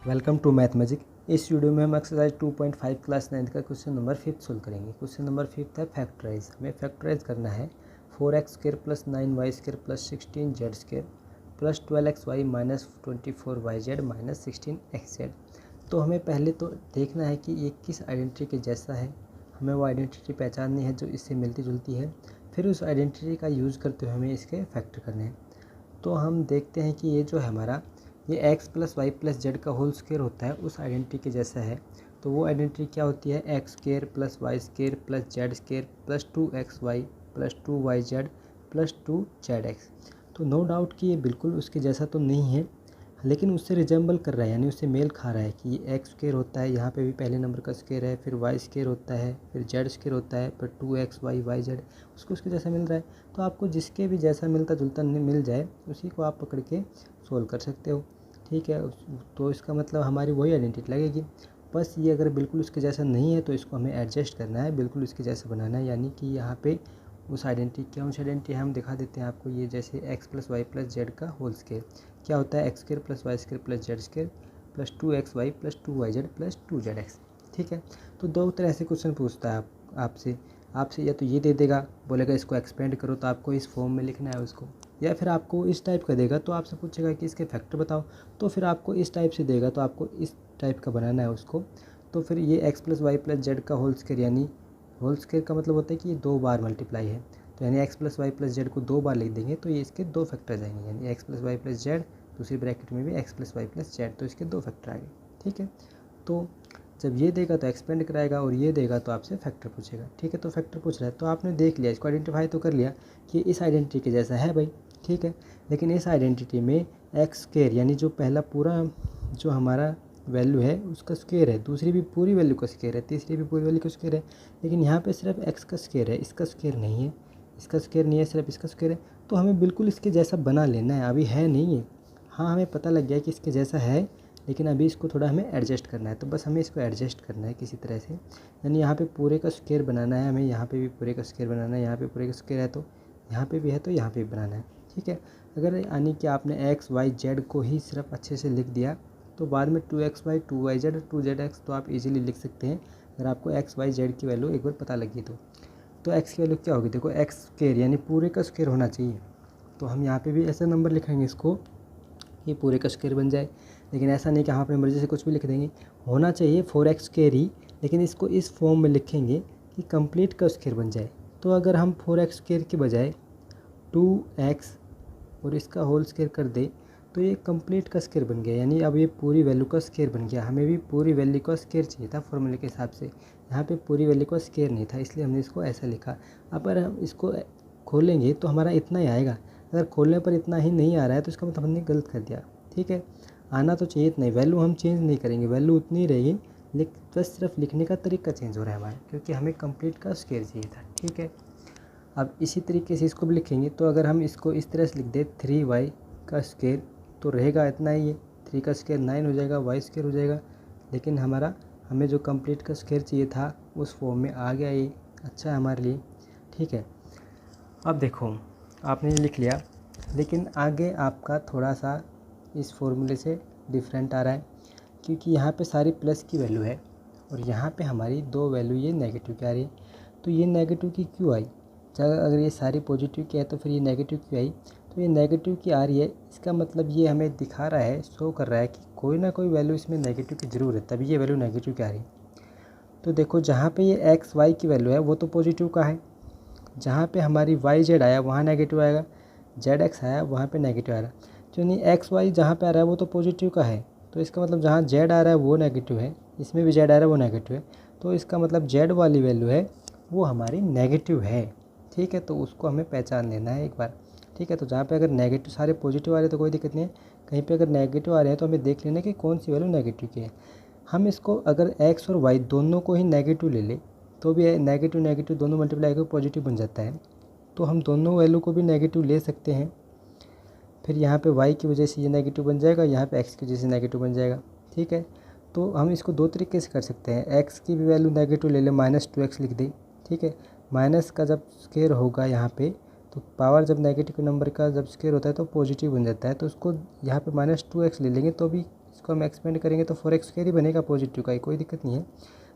Welcome to math magic. इस video में हम एक्सरसाइज 2.5 क्लास 9 का क्वेश्चन नंबर 5 सोल्व करेंगे। क्वेश्चन नंबर 5 है फैक्टराइज। हमें फैक्टराइज करना है 4x² + 9y² + 16z² + 12xy - 24yz - 16xz। तो हमें पहले तो देखना है कि ये किस आइडेंटिटी के जैसा है। हमें वो आइडेंटिटी पहचाननी है जो इससे मिलती जुलती है। फिर उस आइडेंटिटी का यूज़ करते हुए हमें इसके फैक्टर करने हैं। तो हम देखते हैं कि ये जो है हमारा ये x + y + z का होल स्क्वायर होता है, उस आइडेंटिटी के जैसा है। तो वो आइडेंटिटी क्या होती है? x² + y² + z² + 2xy + 2yz + 2zx। तो नो डाउट कि ये बिल्कुल उसके जैसा तो नहीं है, लेकिन उससे रिजेंबल कर रहा है, यानी उससे मेल खा रहा है कि ये x² होता है, यहाँ पे भी पहले नंबर का स्क्वायर है, फिर y² होता है, फिर z² होता है, फिर 2xy yz उसको उसके जैसा मिल रहा है। तो आपको जिसके भी जैसा मिलता जुलता मिल जाए उसी को आप पकड़ के सोल्व कर सकते हो। ठीक है, तो इसका मतलब हमारी वही आइडेंटिटी लगेगी। बस ये अगर बिल्कुल उसके जैसा नहीं है तो इसको हमें एडजस्ट करना है, बिल्कुल उसके जैसा बनाना है। यानी कि यहाँ पे उस आइडेंटिटी क्या उस आइडेंटिटी हम दिखा देते हैं आपको। ये जैसे x + y + z का होल स्क्वायर क्या होता है? x² + y² + z² + 2xy + 2yz + 2zx। ठीक है, तो दो तरह से क्वेश्चन पूछता है आपसे या तो ये दे देगा, बोलेगा इसको एक्सपेंड करो, तो आपको इस फॉर्म में लिखना है उसको, या फिर आपको इस टाइप का देगा तो आपसे पूछेगा कि इसके फैक्टर बताओ, तो फिर आपको इस टाइप से देगा तो आपको इस टाइप का बनाना है उसको। तो फिर ये x + y + z का होल स्क्वायर, यानी होल स्क्वायर का मतलब होता है कि ये 2 बार मल्टीप्लाई है, तो यानी x + y + z को 2 बार लिख देंगे तो ये इसके 2 फैक्टर जाएंगे, यानी x + y + z, दूसरी ब्रैकेट में भी x + y + z, तो इसके 2 फैक्टर आ गए। ठीक है, तो जब ये देगा तो एक्सपेंड कराएगा और ये देगा तो आपसे फैक्टर पूछेगा। ठीक है, तो फैक्टर पूछ रहा है तो आपने देख लिया, इसको आइडेंटिफाई तो कर लिया कि इस आइडेंटिटी के जैसा है भाई। ठीक है, लेकिन इस आइडेंटिटी में x² यानी जो पहला पूरा जो हमारा वैल्यू है उसका स्क्वायर है, दूसरी भी पूरी वैल्यू का स्क्वायर है, तीसरी भी पूरी वैल्यू का स्क्वायर है, लेकिन यहाँ पे सिर्फ x का स्क्वायर है, इसका स्क्वायर नहीं है, इसका स्क्वायर नहीं है, सिर्फ इसका स्क्वायर है। तो हमें बिल्कुल इसके जैसा बना लेना है, अभी है नहीं है। हाँ, हमें पता लग गया कि इसके जैसा है, लेकिन अभी इसको थोड़ा हमें एडजस्ट करना है। तो बस हमें इसको एडजस्ट करना है किसी तरह से, यानी यहाँ पे पूरे का स्क्वायर बनाना है हमें, यहाँ पे भी पूरे का स्क्वायर बनाना है, यहाँ पे पूरे का स्क्वायर है तो यहाँ पे भी है तो यहाँ पे भी बनाना है। ठीक है, अगर यानी कि आपने x y z को ही सिर्फ अच्छे से लिख दिया तो बाद में 2xy 2yz 2zx तो आप इजीली लिख सकते हैं, अगर आपको x y z की वैल्यू एक बार पता लगी तो x की वैल्यू क्या होगी? देखो x² यानी पूरे का स्क्वायर होना चाहिए, तो हम यहाँ पे भी ऐसा नंबर लिखेंगे इसको ये पूरे का स्क्वायर बन जाए। लेकिन ऐसा नहीं कि हम अपनी मर्ज़ी से कुछ भी लिख देंगे, होना चाहिए 4x² ही, लेकिन इसको इस फॉर्म में लिखेंगे कि कंप्लीट का स्क्वायर बन जाए। तो अगर हम 4x² के बजाय 2x और इसका होल स्क्वायर कर दे तो ये कंप्लीट का स्क्वायर बन गया, यानी अब ये पूरी वैल्यू का स्क्वायर बन गया। हमें भी पूरी वैल्यू का स्क्वायर चाहिए था फॉर्मूले के हिसाब से, यहाँ पे पूरी वैल्यू का स्क्वायर नहीं था, इसलिए हमने इसको ऐसा लिखा। अब अगर हम इसको खोलेंगे तो हमारा इतना ही आएगा, अगर खोलने पर इतना ही नहीं आ रहा है तो इसका मतलब हमने गलत कर दिया। ठीक है, आना तो चाहिए इतना ही, वैल्यू हम चेंज नहीं करेंगे, वैल्यू उतनी ही रहेगी, बस सिर्फ लिखने का तरीका चेंज हो रहा है हमारा, क्योंकि हमें कंप्लीट का स्क्वायर चाहिए था। ठीक है, अब इसी तरीके से इसको भी लिखेंगे, तो अगर हम इसको इस तरह से लिख दें 3y का स्क्वायर तो रहेगा इतना ही है, 3 का स्क्वायर 9 हो जाएगा, y² हो जाएगा, लेकिन हमें जो कंप्लीट का स्क्वायर चाहिए था उस फॉर्म में आ गया, ये अच्छा है हमारे लिए। ठीक है, अब देखो आपने ये लिख लिया, लेकिन आगे आपका थोड़ा सा इस फॉर्मूले से डिफरेंट आ रहा है, क्योंकि यहाँ पे सारी प्लस की वैल्यू है और यहाँ पे हमारी 2 वैल्यू ये नेगेटिव की आ रही है। तो ये नेगेटिव की क्यों आई? अगर ये सारी पॉजिटिव की है तो फिर ये नेगेटिव क्यों आई? तो ये नेगेटिव की आ रही है, इसका मतलब ये हमें दिखा रहा है, शो कर रहा है कि कोई ना कोई वैल्यू इसमें नेगेटिव की ज़रूर है, तभी ये वैल्यू नेगेटिव की आ रही है। तो देखो जहाँ पे ये एक्स वाई की वैल्यू है वो तो पॉजिटिव का है, जहाँ पे हमारी वाई जेड आया वहाँ नेगेटिव आएगा, जेड एक्स आया वहाँ पे नेगेटिव आ रहा है। तो नहीं, एक्स वाई जहाँ पे आ रहा है वो तो पॉजिटिव का है, तो इसका मतलब जहाँ जेड आ रहा है वो नेगेटिव है, इसमें भी जेड आ रहा है वो नेगेटिव है, तो इसका मतलब जेड वाली वैल्यू है वो हमारी नेगेटिव है। ठीक है, तो उसको हमें पहचान लेना है एक बार। ठीक है, तो जहाँ पे अगर नेगेटिव सारे पॉजिटिव आ रहे हैं तो कोई दिक्कत नहीं है, कहीं पे अगर नेगेटिव आ रहे हैं तो हमें देख लेना कि कौन सी वैल्यू नेगेटिव की है। हम इसको अगर एक्स और वाई दोनों को ही नेगेटिव ले लें तो भी नेगेटिव नेगेटिव दोनों मल्टीप्लाई करके पॉजिटिव बन जाता है, तो हम दोनों वैल्यू को भी नेगेटिव ले सकते हैं। फिर यहाँ पे y की वजह से ये नेगेटिव बन जाएगा, यहाँ पे x की वजह से नेगेटिव बन जाएगा। ठीक है, तो हम इसको दो तरीके से कर सकते हैं, x की भी वैल्यू नेगेटिव ले लें, -2x लिख दें। ठीक है, माइनस का जब स्क्वायर होगा यहाँ पे तो पावर जब नेगेटिव नंबर का जब स्क्वायर होता है तो पॉजिटिव बन जाता है, तो उसको यहाँ पे -2x ले लेंगे तो भी इसको हम एक्सपेंड करेंगे तो 4x स्क्वायर ही बनेगा पॉजिटिव का, कोई दिक्कत नहीं है।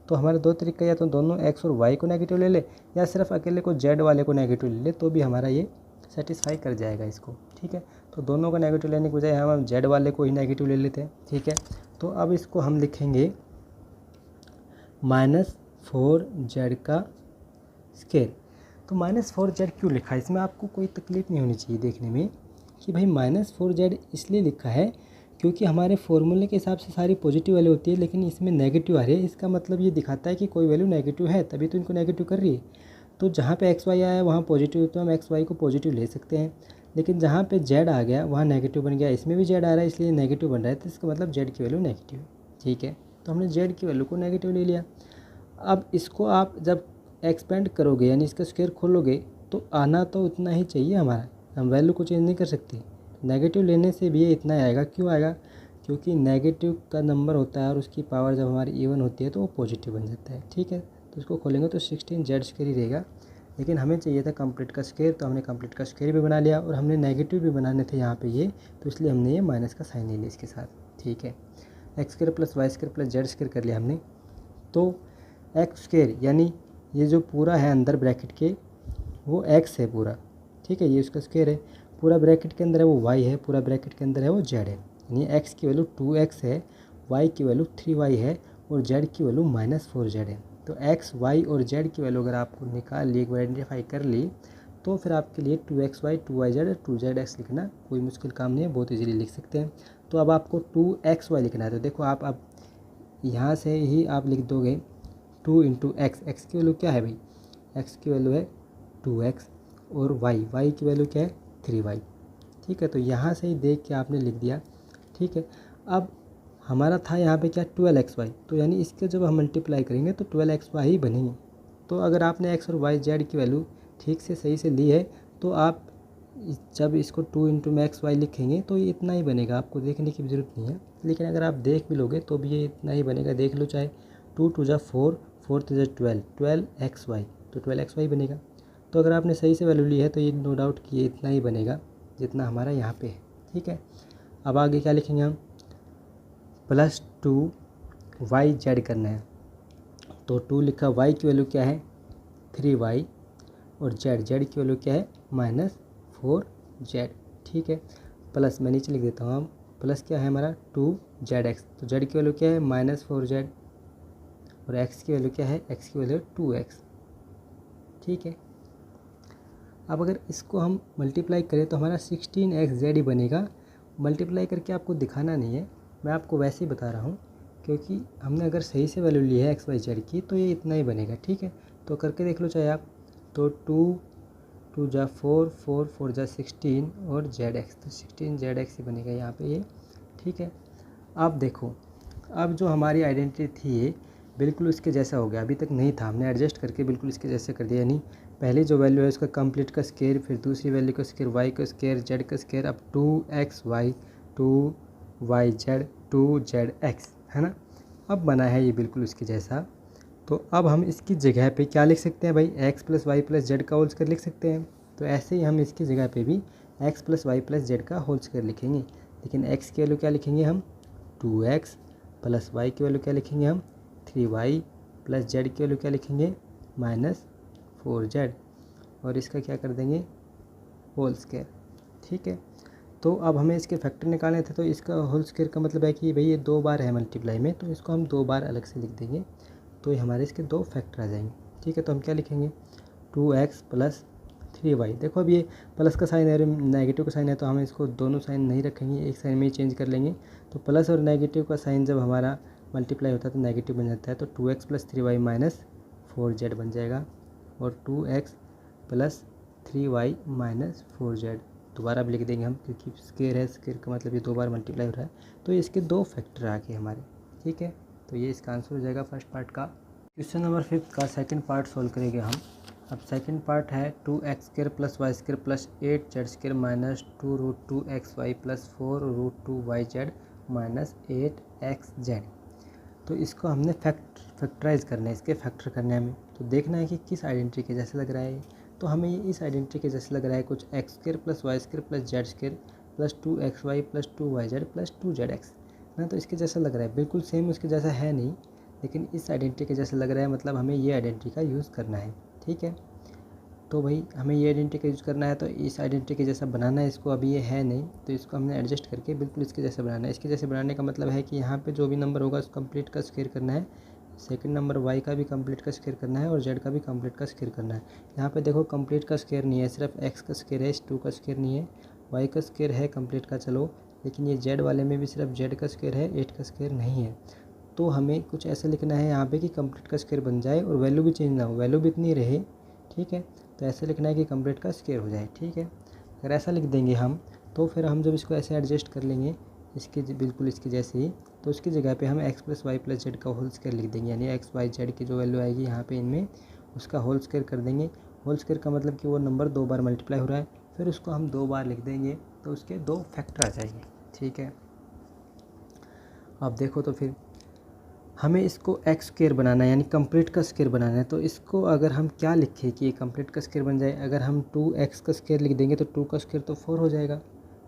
तो हमारे दो तरीका, या तो दोनों x और y को नेगेटिव ले ले या सिर्फ अकेले को z वाले को नेगेटिव ले ले, तो भी हमारा ये सेटिस्फाई कर जाएगा इसको, ठीक है। तो दोनों को नेगेटिव लेने के बजाय हम z वाले को ही नेगेटिव ले लेते हैं, ठीक है। तो अब इसको हम लिखेंगे -4z का स्क्वायर। तो -4z क्यों लिखा है, इसमें आपको कोई तकलीफ़ नहीं होनी चाहिए देखने में कि भाई -4z इसलिए लिखा है क्योंकि हमारे फॉर्मूले के हिसाब से सारी पॉजिटिव वैल्यू होती है, लेकिन इसमें नेगेटिव आ रही है। इसका मतलब ये दिखाता है कि कोई वैल्यू नेगेटिव है, तभी तो इनको नेगेटिव कर रही है। तो जहाँ पे एक्स वाई आया है वहाँ पॉजिटिव, तो हम एक्स वाई को पॉजिटिव ले सकते हैं, लेकिन जहाँ पे जेड आ गया वहाँ नेगेटिव बन गया। इसमें भी जेड आ रहा है इसलिए नेगेटिव बन रहा है, तो इसका मतलब जेड की वैल्यू नेगेटिव है, ठीक है। तो हमने जेड की वैल्यू को नेगेटिव ले लिया। अब इसको आप जब एक्सपेंड करोगे यानी इसका स्क्वायर खोलोगे तो आना तो उतना ही चाहिए हमारा, हम वैल्यू को चेंज नहीं कर सकते। नेगेटिव लेने से भी ये इतना आएगा, क्यों आएगा, क्योंकि नेगेटिव का नंबर होता है और उसकी पावर जब हमारी इवन होती है तो वो पॉजिटिव बन जाता है, ठीक है। तो इसको खोलेंगे तो 16z स्क्वायर ही रहेगा, लेकिन हमें चाहिए था कंप्लीट का स्क्वायर, तो हमने कंप्लीट का स्क्वायर भी बना लिया और हमने नेगेटिव भी बनाने थे यहाँ पे ये, तो इसलिए हमने ये माइनस का साइन ले लिया इसके साथ, ठीक है। X square plus Y square plus Z square कर लिया हमने। तो एक्स स्क्वायर यानी ये जो पूरा है अंदर ब्रैकेट के वो एक्स है पूरा, ठीक है, ये उसका स्क्वायर है। पूरा ब्रैकेट के अंदर है वो वाई है, पूरा ब्रैकेट के अंदर है वो जेड है। यानी एक्स की वैल्यू 2x है, वाई की वैल्यू 3y है और जेड की वैल्यू -4z है। तो एक्स वाई और जेड की वैल्यू अगर आपको निकाल ली, एक बार आइडेंटिफाई कर ली, तो फिर आपके लिए 2xy 2yz 2zx लिखना कोई मुश्किल काम नहीं है, बहुत इजीली लिख सकते हैं। तो अब आपको 2xy लिखना है, तो देखो आप अब यहाँ से ही आप लिख दोगे 2 × x। एक्स की वैल्यू क्या है भाई, एक्स की वैल्यू है 2x और वाई की वैल्यू क्या है 3y, ठीक है। तो यहाँ से ही देख के आपने लिख दिया, ठीक है। अब हमारा था यहाँ पे क्या 12xy, तो यानी इसके जब हम मल्टीप्लाई करेंगे तो 12xy ही बनेंगे। तो अगर आपने x और y z की वैल्यू ठीक से सही से ली है तो आप जब इसको 2 × xy लिखेंगे तो ये इतना ही बनेगा, आपको देखने की ज़रूरत नहीं है। लेकिन अगर आप देख भी लोगे तो भी ये इतना ही बनेगा, देख लो चाहे 2 × 2 = 4, 4 × 3 = 12, 12xy, तो 12xy बनेगा। तो अगर आपने सही से वैल्यू ली है तो ये नो डाउट कि ये इतना ही बनेगा जितना हमारा यहाँ पे है, ठीक है। अब आगे क्या लिखेंगे हम, +2yz करना है। तो 2 लिखा, y की वैल्यू क्या है 3y और z की वैल्यू क्या है -4z, ठीक है। प्लस मैं नीचे लिख देता हूँ, हम प्लस क्या है हमारा 2zx, तो z की वैल्यू क्या है -4z और x की वैल्यू क्या है, x की वैल्यू 2x, ठीक है। अब अगर इसको हम मल्टीप्लाई करें तो हमारा 16xz ही बनेगा। मल्टीप्लाई करके आपको दिखाना नहीं है, मैं आपको वैसे ही बता रहा हूँ, क्योंकि हमने अगर सही से वैल्यू ली है एक्स वाई जेड की तो ये इतना ही बनेगा, ठीक है। तो करके देख लो चाहे आप, तो 2 × 2 = 4, 4 × 4 = 16 और zx, तो 16zx ही बनेगा यहाँ पे ये, ठीक है। अब देखो, अब जो हमारी आइडेंटिटी थी ये बिल्कुल उसके जैसा हो गया, अभी तक नहीं था, हमने एडजस्ट करके बिल्कुल इसके जैसे कर दिया। यानी पहले जो वैल्यू है उसका कंप्लीट का स्क्वायर, फिर दूसरी वैल्यू का स्क्वायर, वाई का स्क्वायर, जेड का स्क्वायर, अब 2xy 2yz 2zx, है ना। अब बना है ये बिल्कुल उसके जैसा। तो अब हम इसकी जगह पे क्या लिख सकते हैं भाई, x + y + z का होल स्क्वायर लिख सकते हैं। तो ऐसे ही हम इसकी जगह पे भी x + y + z का होल स्क्वायर लिखेंगे। लेकिन x की वैल्यू क्या लिखेंगे हम 2x, प्लस y की वैल्यू क्या लिखेंगे हम 3y, प्लस z की वैल्यू क्या लिखेंगे -4z, और इसका क्या कर देंगे होल स्क्वायर, ठीक है। तो अब हमें इसके फैक्टर निकालने थे, तो इसका होल स्क्वायर का मतलब है कि भाई ये 2 बार है मल्टीप्लाई में, तो इसको हम 2 बार अलग से लिख देंगे, तो ये हमारे इसके 2 फैक्टर आ जाएंगे, ठीक है। तो हम क्या लिखेंगे 2x + 3y। देखो अब ये प्लस का साइन है, नेगेटिव का साइन है, तो हम इसको दोनों साइन नहीं रखेंगे, एक साइन में ही चेंज कर लेंगे। तो प्लस और नेगेटिव का साइन जब हमारा मल्टीप्लाई होता है तो नेगेटिव बन जाता है, तो 2x + 3y - 4z बन जाएगा, और 2x + 3y - 4z दोबारा भी लिख देंगे हम, क्योंकि स्क्वायर है, स्क्वायर का मतलब ये 2 बार मल्टीप्लाई हो रहा है, तो इसके 2 फैक्टर आ गए हमारे, ठीक है। तो ये इसका आंसर हो जाएगा फर्स्ट पार्ट का। क्वेश्चन नंबर 5 का सेकंड पार्ट सोल्व करेंगे हम। अब सेकंड पार्ट है 2x² + y² + 8z² - 2√2xy + 4√2yz - 8xz। तो इसको हमने फैक्टराइज करना है, इसके फैक्टर करने हैं हमें। तो देखना है कि किस आइडेंटिटी के जैसे लग रहा है। तो हमें ये इस आइडेंटिटी के जैसे लग रहा है कुछ x² + y² + z² + 2xy + 2yz + 2zx। ना, तो इसके जैसा लग रहा है, बिल्कुल सेम उसके जैसा है नहीं, लेकिन इस आइडेंटिटी के जैसा लग रहा है, मतलब हमें ये आइडेंटिटी का यूज़ करना है। ठीक है, तो भाई हमें ये आइडेंटिटी का यूज़ करना है, तो इस आइडेंटिटी के जैसा बनाना है इसको। अभी ये है नहीं, तो इसको हमने एडजस्ट करके बिल्कुल इसके जैसे बनाना है। इसके जैसे बनाने का मतलब है कि यहाँ पे जो भी नंबर होगा उसको कंप्लीट का स्क्वायर करना है, सेकंड नंबर y का भी कंप्लीट का स्क्वायर करना है और z का भी कंप्लीट का स्क्वायर करना है। यहाँ पे देखो कंप्लीट का स्क्वायर नहीं है, सिर्फ x का स्क्वायर है, इस 2 का स्क्वायर नहीं है। y का स्क्वायर है कंप्लीट का, चलो, लेकिन ये z वाले में भी सिर्फ z का स्क्वायर है, 8 का स्क्वायर नहीं है। तो हमें कुछ ऐसा लिखना है यहाँ पे कि कंप्लीट का स्क्वायर बन जाए और वैल्यू भी चेंज ना हो, वैल्यू भी इतनी रहे। ठीक है, तो ऐसे लिखना है कि कंप्लीट का स्क्वायर हो जाए। ठीक है, अगर ऐसा लिख देंगे हम, तो फिर हम जब इसको ऐसे एडजस्ट कर लेंगे इसके बिल्कुल इसके जैसे ही, तो उसकी जगह पे हम x + y + z का होल स्क्वायर लिख देंगे, यानी x y z की जो वैल्यू आएगी यहाँ पे इनमें उसका होल स्क्वायर कर देंगे। होल स्क्वायर का मतलब कि वो नंबर 2 बार मल्टीप्लाई हो रहा है, फिर उसको हम 2 बार लिख देंगे, तो उसके 2 फैक्टर आ जाएंगे। ठीक है, अब देखो तो फिर हमें इसको एक्स स्क्वायर बनाना है, यानी कंप्लीट का स्क्वायर बनाना है। तो इसको अगर हम क्या लिखें कि ये कंप्लीट का स्क्वायर बन जाए, अगर हम 2x का स्क्वायर लिख देंगे तो 2 का स्क्वायर तो 4 हो जाएगा,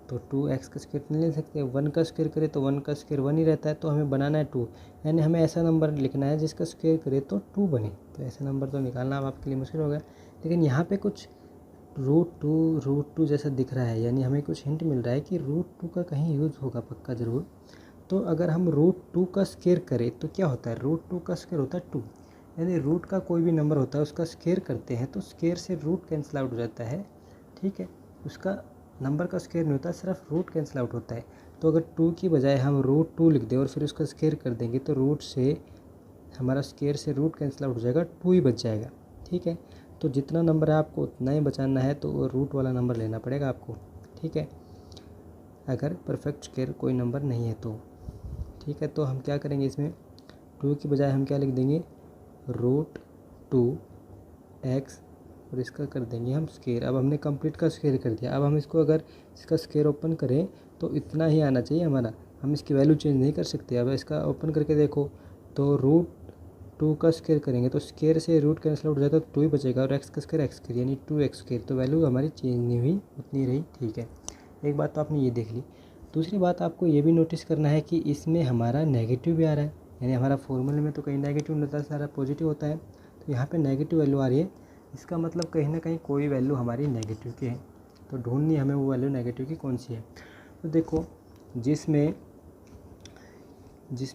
तो 2x का स्क्वायर नहीं ले सकते। 1 का स्क्वायर करे तो 1 का स्क्वायर 1 ही रहता है, तो हमें बनाना है 2, यानी हमें ऐसा नंबर लिखना है जिसका स्क्वायर करे तो 2 बने। तो ऐसा नंबर तो निकालना अब आपके लिए मुश्किल होगा, लेकिन यहाँ पर कुछ √2 जैसा दिख रहा है, यानी हमें कुछ हिंट मिल रहा है कि √2 का कहीं यूज़ होगा पक्का ज़रूर। तो अगर हम √2 का स्क्वायर करें तो क्या होता है, √2 का स्क्वायर होता है 2, यानी रूट का कोई भी नंबर होता है उसका स्क्वायर करते हैं तो स्क्वायर से रूट कैंसिल आउट हो जाता है। ठीक है, उसका नंबर का स्क्वायर नहीं होता, सिर्फ रूट कैंसिल आउट होता है। तो अगर 2 की बजाय हम √2 लिख दें और फिर उसका स्क्वायर कर देंगे तो रूट से हमारा स्क्वायर से रूट कैंसिल आउट हो जाएगा, 2 ही बच जाएगा। ठीक है, तो जितना नंबर है आपको उतना ही बचाना है, तो वो रूट वाला नंबर लेना पड़ेगा आपको। ठीक है, अगर परफेक्ट स्क्वायर कोई नंबर नहीं है तो। ठीक है, तो हम क्या करेंगे, इसमें 2 की बजाय हम क्या लिख देंगे, √2x और इसका कर देंगे हम स्क्वायर। अब हमने कंप्लीट का स्क्वायर कर दिया। अब हम इसको अगर इसका स्क्वायर ओपन करें तो इतना ही आना चाहिए हमारा, हम इसकी वैल्यू चेंज नहीं कर सकते। अब इसका ओपन करके देखो तो √2 का स्क्वायर करेंगे तो स्क्वायर से रूट कैंसिल आउट हो जाता है, तो 2 ही बचेगा, और x का स्क्वायर x स्क्वायर यानी 2x स्क्वायर, तो वैल्यू हमारी चेंज नहीं हुई, उतनी रही। ठीक है, एक बात तो आपने ये देख ली। दूसरी बात आपको ये भी नोटिस करना है कि इसमें हमारा नेगेटिव भी आ रहा है, यानी हमारा फॉर्मूले में तो कहीं नेगेटिव नहीं होता, सारा पॉजिटिव होता है, तो यहाँ पे नेगेटिव वैल्यू आ रही है, इसका मतलब कहीं ना कहीं कोई वैल्यू हमारी नेगेटिव की है। तो ढूंढनी हमें वो वैल्यू नेगेटिव की कौन सी है। तो देखो जिसमें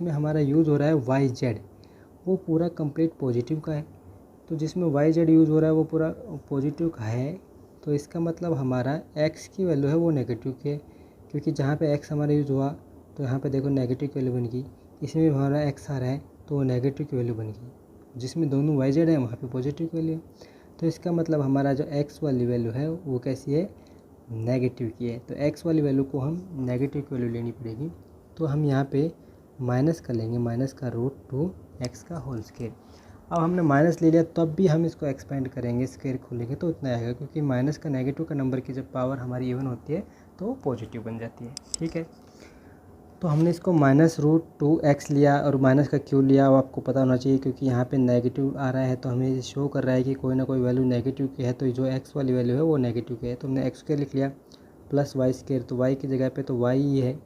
हमारा यूज़ हो रहा है YZ, वो पूरा कंप्लीट पॉजिटिव का है, तो जिसमें YZ यूज़ हो रहा है वो पूरा पॉजिटिव का है, तो इसका मतलब हमारा x की वैल्यू है वो नेगेटिव की है, क्योंकि जहाँ पे x हमारा यूज़ हुआ तो यहाँ पे देखो नेगेटिव की वैल्यू बन गई, इसमें भी हमारा x आ रहा है तो वो नेगेटिव की वैल्यू बन गई, जिसमें दोनों YZ है वहाँ पे पॉजिटिव की वैल्यू है। तो इसका मतलब हमारा जो x वाली वैल्यू है वो कैसी है, नेगेटिव की है। तो x वाली वैल्यू को हम नेगेटिव की वैल्यू लेनी पड़ेगी, तो हम यहाँ पे माइनस कर लेंगे, माइनस का √2x का होल स्क्वायर। अब हमने माइनस ले लिया, तब भी हम इसको एक्सपेंड करेंगे, स्क्वायर खोलेंगे तो उतना आएगा, क्योंकि माइनस का नेगेटिव का नंबर की जब पावर हमारी इवन होती है तो वो पॉजिटिव बन जाती है। ठीक है, तो हमने इसको -√2x लिया, और माइनस का क्यों लिया वो आपको पता होना चाहिए, क्योंकि यहाँ पे नेगेटिव आ रहा है तो हमें शो कर रहा है कि कोई ना कोई वैल्यू नेगेटिव की है, तो जो x वाली वैल्यू है वो नेगेटिव की है, तो हमने x स्क्वायर लिख लिया प्लस y स्क्वायर, तो y की जगह पे तो y ही है,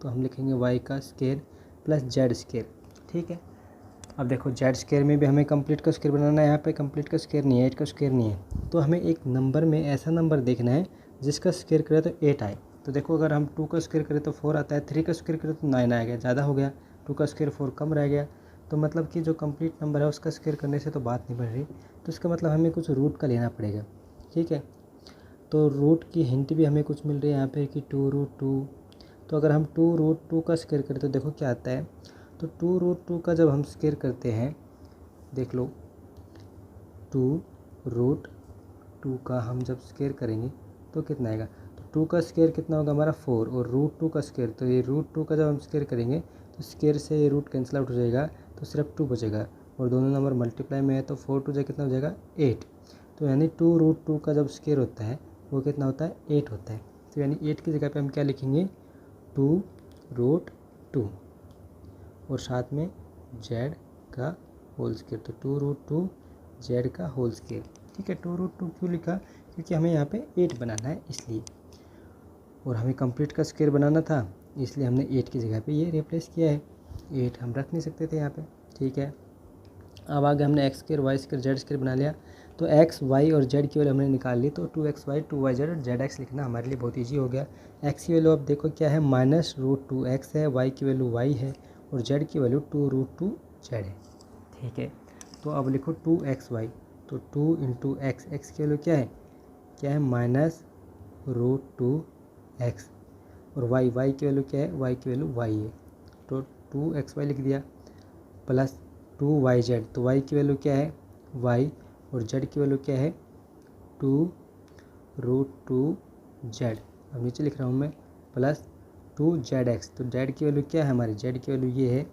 तो हम लिखेंगे y का स्क्वायर प्लस z स्क्वायर। ठीक है, अब देखो z स्क्वायर में भी हमें कंप्लीट का स्क्वायर बनाना है, यहाँ पे कंप्लीट का स्क्वायर नहीं है, 8 का स्क्वायर नहीं है, तो हमें एक नंबर में ऐसा नंबर देखना है जिसका स्क्वायर करे तो 8 आए। तो देखो अगर हम 2 का स्क्वायर करें तो 4 आता है, 3 का स्क्वायर करें तो 9 आ गया, ज़्यादा हो गया, 2 का स्क्वायर 4 कम रह गया, तो मतलब कि जो कंप्लीट नंबर है उसका स्क्वायर करने से तो बात नहीं बढ़ रही, तो इसका मतलब हमें कुछ रूट का लेना पड़ेगा। ठीक है, तो रूट की हिंट भी हमें कुछ मिल रही है यहाँ पे कि 2√2, तो अगर हम 2√2 का स्क्वायर करें तो देखो क्या आता है, तो 2√2 का जब हम स्क्वायर करते हैं, देख लो 2√2 का हम जब स्क्वायर करेंगे तो कितना आएगा, तो 2 का स्क्वायर कितना होगा हमारा 4, और √2 का स्क्वायर, तो ये √2 का जब हम स्क्वायर करेंगे तो स्क्वायर से ये रूट कैंसिल आउट हो जाएगा, तो सिर्फ 2 बचेगा, और दोनों नंबर मल्टीप्लाई में है तो 4 2 कितना हो जाएगा 8, तो यानी 2√2 का जब स्क्वायर होता है वो कितना होता है 8 होता है, तो यानी 8 की जगह पे हम क्या लिखेंगे 2√2 और साथ में z का होल स्क्वायर, तो 2√2 z का होल स्क्वायर। ठीक है, 2√2 क्यों लिखा, क्योंकि हमें यहाँ पे 8 बनाना है इसलिए, और हमें कंप्लीट का स्क्वायर बनाना था, इसलिए हमने 8 की जगह पे ये रिप्लेस किया है। 8 हम रख नहीं सकते थे यहाँ पे, ठीक है। अब आगे हमने X square Y square Z square बना लिया, तो एक्स वाई और जेड की वैल्यू हमने निकाल ली, तो 2xy 2yz और जेड एक्स लिखना हमारे लिए बहुत ईजी हो गया। एक्स की वैल्यू अब देखो क्या है, -√2x है, वाई की वैल्यू y है और जेड की वैल्यू 2√2z है, ठीक है। तो अब लिखो 2xy, तो 2 × x, x की वैल्यू क्या है -√2x और y की वैल्यू क्या है, y की वैल्यू y है, तो 2xy लिख दिया प्लस 2yz, तो y की वैल्यू क्या है y और z की वैल्यू क्या है 2√2z। अब नीचे लिख रहा हूँ मैं प्लस 2zx, तो z की वैल्यू क्या है हमारी, z की वैल्यू ये है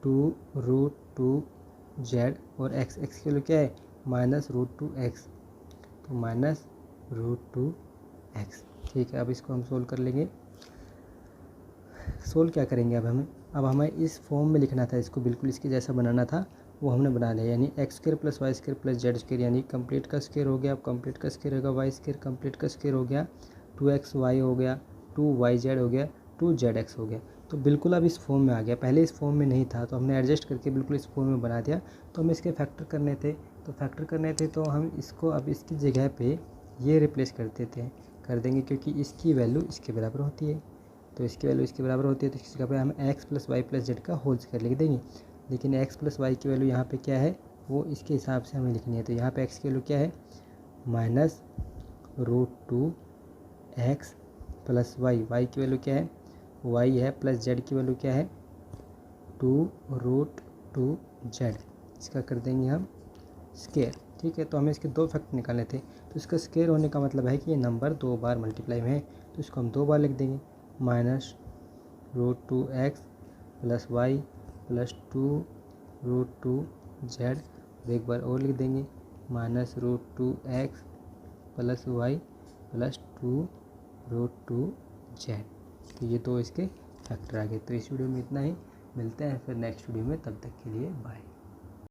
2√2z और x की वैल्यू क्या है -√2x, तो -√2x, ठीक है। अब इसको हम सोल्व कर लेंगे। सोल्व क्या करेंगे अब हमें इस फॉर्म में लिखना था, इसको बिल्कुल इसके जैसा बनाना था, वो हमने बना लिया, यानी X square plus Y square plus Z square, यानी कंप्लीट का स्क्वायर हो गया, अब कंप्लीट का स्क्वायर होगा वाई स्क्वायर, कंप्लीट का स्क्वायर हो गया 2xy हो गया, 2yz हो गया, 2zx हो गया। तो बिल्कुल अब इस फॉर्म में आ गया, पहले इस फॉर्म में नहीं था, तो हमने एडजस्ट करके बिल्कुल इस फॉर्म में बना दिया। तो हमें इसके फैक्टर करने थे, तो हम इसको अब इसकी जगह पे ये रिप्लेस कर देंगे, क्योंकि इसकी वैल्यू इसके बराबर होती है, तो इसकी वैल्यू इसके बराबर होती है, तो इसकी जगह पे हम x + y + z का होल स्क्वायर लिख देंगे। लेकिन x + y की वैल्यू यहाँ पे क्या है, वो इसके हिसाब से हमें लिखनी है, तो यहाँ पे x की वैल्यू क्या है -√2x + y की वैल्यू क्या है y है, प्लस z की वैल्यू क्या है 2√2z, इसका कर देंगे हम स्क्वायर, ठीक है। तो हमें इसके 2 फैक्टर निकालने थे, तो इसका स्क्वायर होने का मतलब है कि ये नंबर 2 बार मल्टीप्लाई में है, तो इसको हम 2 बार लिख देंगे, -√2x + y + 2√2z, और एक बार और लिख देंगे -√2x + y + 2√2z। तो ये 2 इसके फैक्टर आ गए। तो इस वीडियो में इतना ही, मिलते हैं फिर नेक्स्ट वीडियो में, तब तक के लिए बाय।